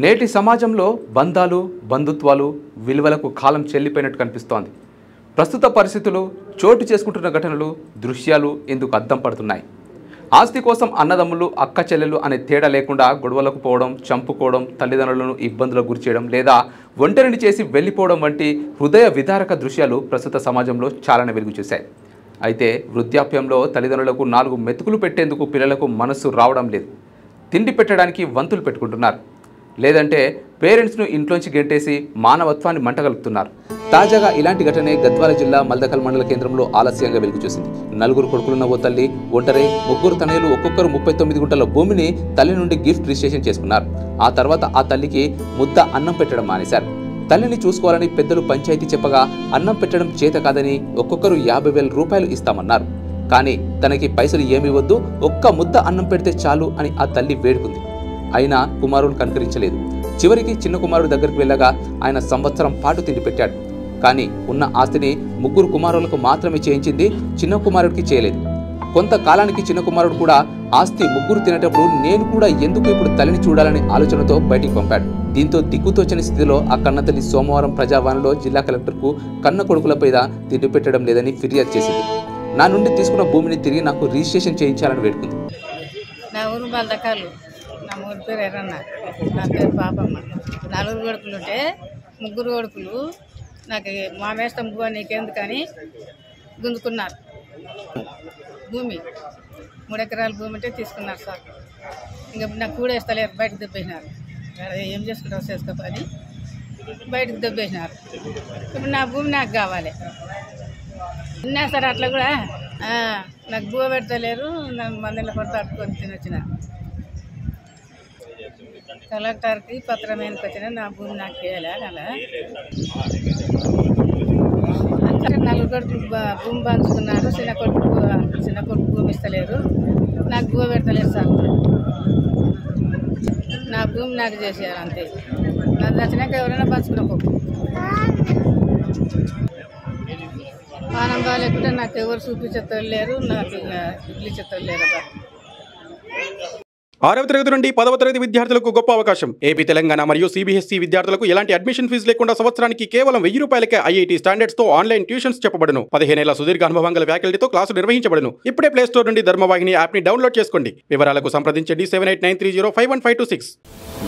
నేటి సమాజంలో బంధాలు బంధుత్వాలు విలువలకు కాలం చెల్లిపోయినట్టు కనిపిస్తోంది. ప్రస్తుత పరిస్థితులు చోటు చేసుకుంటున్న ఘటనలు దృశ్యాలు ఎందుకు అద్దం పడుతున్నాయి. ఆస్తి కోసం అన్నదమ్ములు అక్క చెల్లెలు అనే తేడా లేకుండా గొడవలకు పోవడం, చంపుకోవడం, తల్లిదండ్రులను ఇబ్బందులకు గురిచేయడం లేదా ఒంటరిని చేసి వెళ్ళిపోవడం వంటి హృదయ విదారక దృశ్యాలు ప్రస్తుత సమాజంలో చాలానే వెలుగు చూశాయి. అయితే వృద్ధాప్యంలో తల్లిదండ్రులకు 4 మెతుకులు పెట్టేందుకు పిల్లలకు మనస్సు రావడం లేదు. తిండి పెట్టడానికి వంతులు పెట్టుకుంటున్నారు. లేదంటే పేరెంట్స్ను ఇంట్లోంచి గెంటేసి మానవత్వాన్ని మంటగలుపుతున్నారు. తాజాగా ఇలాంటి ఘటనే గద్వాల జిల్లా మల్దకల్ మండల కేంద్రంలో ఆలస్యంగా వెలుగు చూసింది. 4 కొడుకులున్న ఓ తల్లి ఒంటరి 3 తనయులు ఒక్కొక్కరు 39 గుంటల భూమిని తల్లి నుండి గిఫ్ట్ రిజిస్ట్రేషన్ చేసుకున్నారు. ఆ తర్వాత ఆ తల్లికి ముద్ద అన్నం పెట్టడం మానేశారు. తల్లిని చూసుకోవాలని పెద్దలు పంచాయతీ చెప్పగా అన్నం పెట్టడం చేత కాదని ఒక్కొక్కరు 50,000 రూపాయలు ఇస్తామన్నారు. కానీ తనకి పైసలు ఏమీ వద్దు, ఒక్క ముద్ద అన్నం పెడితే చాలు అని ఆ తల్లి వేడుకుంది. అయినా కుమారుడు కనుకరించలేదు. చివరికి చిన్న కుమారుడు దగ్గరికి వెళ్ళగా ఆయన సంవత్సరం పాటు తిండి పెట్టాడు. కానీ ఉన్న ఆస్తిని 3 కుమారులకు మాత్రమే చేయించింది, చిన్న కుమారుడికి చేయలేదు. కొంతకాలానికి చిన్న కుమారుడు కూడా ఆస్తి 3 తినేటప్పుడు నేను కూడా ఎందుకు ఇప్పుడు తల్లిని చూడాలనే ఆలోచనతో బయటికి పంపాడు. దీంతో దిక్కుతోచని స్థితిలో ఆ కన్నతల్లి సోమవారం ప్రజావాణిలో జిల్లా కలెక్టర్కు కన్న కొడుకులపైన తిండి పెట్టడం లేదని ఫిర్యాదు చేసింది. నా నుండి తీసుకున్న భూమిని తిరిగి నాకు రిజిస్ట్రేషన్ చేయించాలని వేడుకుంది. నా ఊరు బల్దకాలు, నా ఊరి పేరు ఎర్రన్న, నా పేరు పాపమ్మ. 4 కొడుకులు ఉంటే 3 కొడుకులు నాకు మా మేస్తం భూ నీకెందుకని గుంజుకున్నారు. భూమి 3 ఎకరాల భూమి అంటే తీసుకున్నారు సార్. ఇంకా నాకు కూడా ఇస్తలేరు, బయటకు దెబ్బేసినారు. ఏం చేసుకుంటావు చేసుకోపని బయటకు దెబ్బేసినారు. ఇప్పుడు నా భూమి నాకు కావాలి. ఉన్నా సార్ అట్లా కూడా నాకు భూ పెడతలేరు. నన్ను మందిలో కొడుతూ అట్టుకొని తినొచ్చిన కలెక్టర్కి పత్రం ఎందుకు వచ్చిన నా భూమి నాకు చేయాలి అలా. 4 కొడుకులు భూమి పంచుకున్నారు. చిన్న కొడుకు భూమి ఇస్తలేరు, నాకు భూ పెడతలేరు సార్. నా భూమి నాకు చేసేయాలి అంతే. నాకు నచ్చినాక ఎవరైనా పంచుకున్నాకు ఆనందం లేకుంటే నాకు ఎవరు చూపించేస్తారు లేరు, నాకు పిలిచేస్తారు లేరు. 6వ తరగతి నుండి 10వ తరగతి విద్యార్థులకు గొప్ప అవకాశం. ఏపీ, తెలంగాణ మరియు సిబిఎస్ఈ విద్యార్థులకు ఎలాంటి అడ్మిషన్ ఫీజు లేకుండా సంవత్సరానికి కేవలం 1000 రూపాయలకే ఐఐటీ స్టాండర్డ్స్ తో ఆన్లైన్ ట్యూషన్స్ చెప్పబడును. 15 ఏళ్ల సుదీర్ఘ అనుభవం గల ఫ్యాకల్టీతో క్లాసులు నిర్వహించబడును. ఇప్పుడే ప్లే స్టోర్ నుండి ధర్మవాహిని యాప్ ని డౌన్లోడ్ చేసుకోండి. వివరాలకు సంప్రదించండి 7893051526.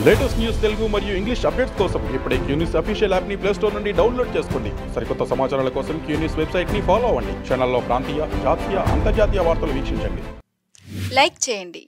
లేటెస్ట్ న్యూస్ తెలుగు మరియు ఇంగ్లీష్ అప్డేట్స్ కోసం ఇప్పుడే క్యూన్యూస్ అఫీషియల్ యాప్ ని ప్లే స్టోర్ నుండి డౌన్లోడ్ చేసుకోండి. సరికొత్త సమాచారాల కోసం క్యూన్యూస్ వెబ్సైట్ ని ఫాలో అవ్వండి. ఛానల్లో ప్రాంతీయ, జాతీయ, అంతర్జాతీయ వార్తలు వీక్షించండి. లైక్ చేయండి.